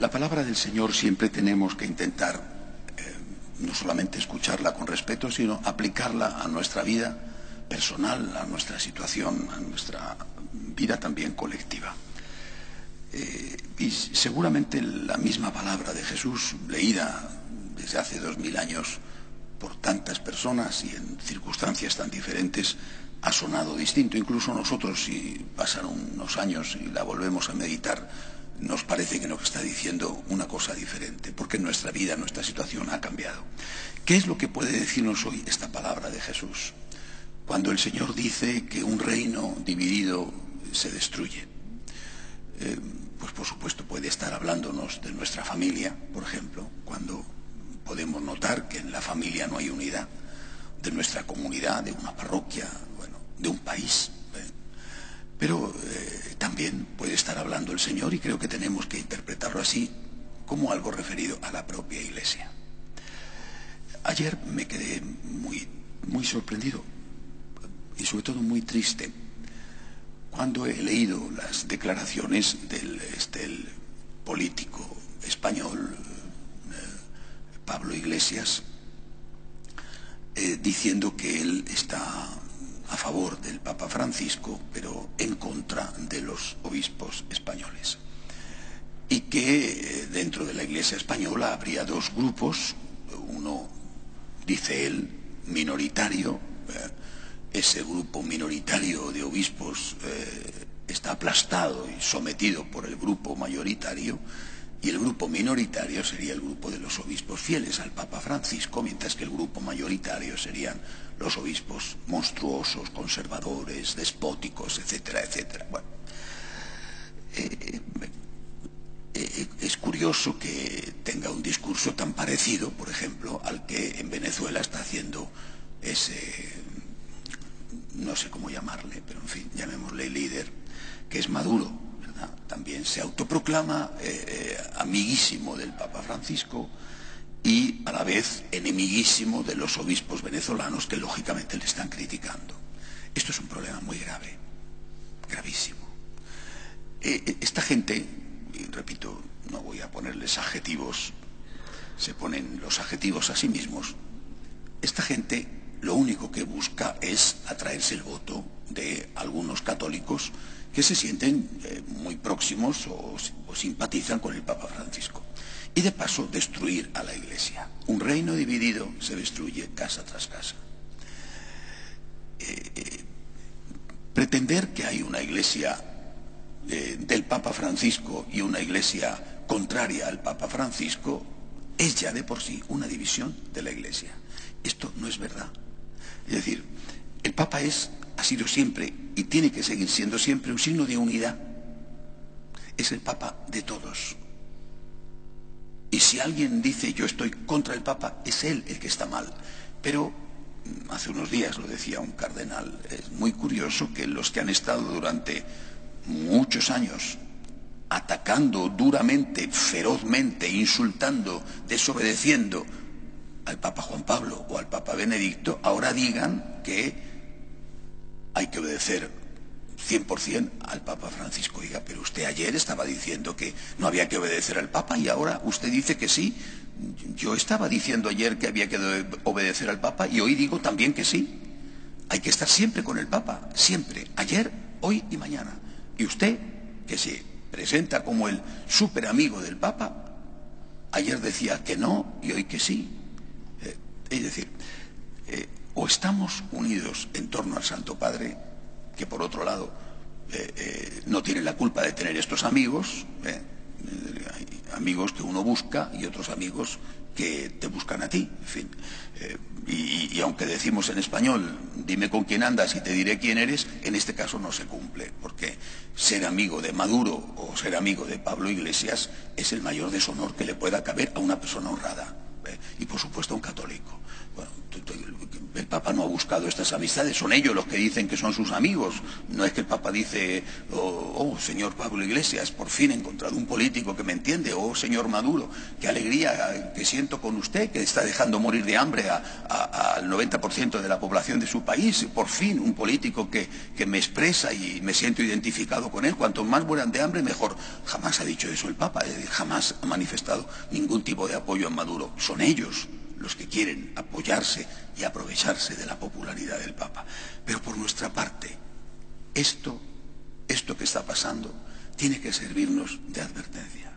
La palabra del Señor siempre tenemos que intentar no solamente escucharla con respeto, sino aplicarla a nuestra vida personal, a nuestra situación, a nuestra vida también colectiva. Y seguramente la misma palabra de Jesús, leída desde hace 2000 años por tantas personas y en circunstancias tan diferentes, ha sonado distinto. Incluso nosotros, si pasan unos años y la volvemos a meditar, nos parece que nos está diciendo una cosa diferente, porque nuestra vida, nuestra situación ha cambiado. ¿Qué es lo que puede decirnos hoy esta palabra de Jesús? Cuando el Señor dice que un reino dividido se destruye. Pues por supuesto puede estar hablándonos de nuestra familia, por ejemplo, cuando podemos notar que en la familia no hay unidad, de nuestra comunidad, de una parroquia, bueno, de un país. Pero también puede estar hablando el Señor, y creo que tenemos que interpretarlo así, como algo referido a la propia Iglesia. Ayer me quedé muy sorprendido y sobre todo muy triste cuando he leído las declaraciones del político español Pablo Iglesias, diciendo que él está a favor del Papa Francisco, pero en contra de los obispos españoles. Y que dentro de la Iglesia española habría dos grupos, uno, dice él, minoritario. Ese grupo minoritario de obispos está aplastado y sometido por el grupo mayoritario, y el grupo minoritario sería el grupo de los obispos fieles al Papa Francisco, mientras que el grupo mayoritario serían los obispos monstruosos, conservadores, despóticos, etcétera, etcétera. Bueno, es curioso que tenga un discurso tan parecido, por ejemplo, al que en Venezuela está haciendo ese, no sé cómo llamarle, pero en fin, llamémosle líder, que es Maduro, ¿verdad? También se autoproclama amiguísimo del Papa Francisco y a la vez enemiguísimo de los obispos venezolanos, que lógicamente le están criticando. Esto es un problema muy grave, gravísimo. Esta gente, y repito, no voy a ponerles adjetivos, se ponen los adjetivos a sí mismos. Esta gente lo único que busca es atraerse el voto de algunos católicos que se sienten muy próximos o simpatizan con el Papa Francisco. Y de paso destruir a la Iglesia. Un reino dividido se destruye casa tras casa. Pretender que hay una Iglesia del Papa Francisco y una Iglesia contraria al Papa Francisco es ya de por sí una división de la Iglesia. Esto no es verdad. Es decir, el Papa ha sido siempre y tiene que seguir siendo siempre un signo de unidad. Es el Papa de todos. Y si alguien dice yo estoy contra el Papa, es él el que está mal. Pero hace unos días lo decía un cardenal, es muy curioso que los que han estado durante muchos años atacando duramente, ferozmente, insultando, desobedeciendo al Papa Juan Pablo o al Papa Benedicto, ahora digan que hay que obedecer 100% al Papa Francisco. Oiga, pero usted ayer estaba diciendo que no había que obedecer al Papa y ahora usted dice que sí. Yo estaba diciendo ayer que había que obedecer al Papa y hoy digo también que sí. Hay que estar siempre con el Papa, siempre, ayer, hoy y mañana. Y usted, que se presenta como el súper amigo del Papa, ayer decía que no y hoy que sí. Es decir, o estamos unidos en torno al Santo Padre, que por otro lado no tiene la culpa de tener estos amigos, hay amigos que uno busca y otros amigos que te buscan a ti, en fin. Y aunque decimos en español, dime con quién andas y te diré quién eres, en este caso no se cumple, porque ser amigo de Maduro o ser amigo de Pablo Iglesias es el mayor deshonor que le pueda caber a una persona honrada. y por supuesto un católico. Bueno, el Papa no ha buscado estas amistades, son ellos los que dicen que son sus amigos. No es que el Papa dice, oh, señor Pablo Iglesias, por fin he encontrado un político que me entiende, oh señor Maduro, qué alegría que siento con usted, que está dejando morir de hambre al 90% de la población de su país, por fin un político que me expresa y me siento identificado con él, cuanto más mueran de hambre mejor. Jamás ha dicho eso el Papa, jamás ha manifestado ningún tipo de apoyo a Maduro. Son ellos los que quieren apoyarse y aprovecharse de la popularidad del Papa. Pero por nuestra parte, esto que está pasando tiene que servirnos de advertencia.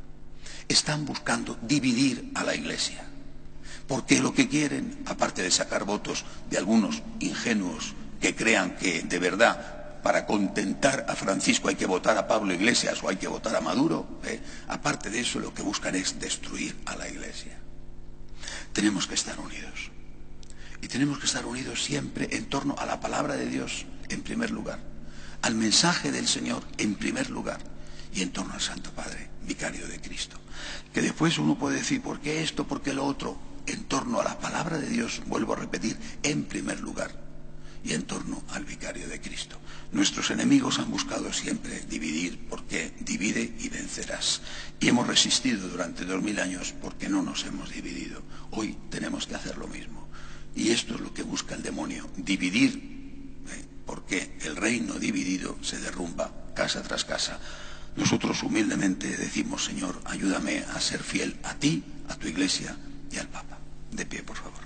Están buscando dividir a la Iglesia, porque lo que quieren, aparte de sacar votos de algunos ingenuos que crean que de verdad para contentar a Francisco hay que votar a Pablo Iglesias o hay que votar a Maduro, aparte de eso lo que buscan es destruir a la Iglesia. Tenemos que estar unidos. Y tenemos que estar unidos siempre en torno a la palabra de Dios en primer lugar, al mensaje del Señor en primer lugar y en torno al Santo Padre, vicario de Cristo. Que después uno puede decir, ¿por qué esto? ¿Por qué lo otro? En torno a la palabra de Dios, vuelvo a repetir, en primer lugar y en torno al vicario de Cristo. Nuestros enemigos han buscado siempre dividir, porque divide y vencerás. Y hemos resistido durante 2000 años porque no nos hemos dividido. Hoy tenemos que hacer lo mismo. Y esto es lo que busca el demonio, dividir, porque el reino dividido se derrumba casa tras casa. Nosotros humildemente decimos, Señor, ayúdame a ser fiel a ti, a tu Iglesia y al Papa. De pie, por favor.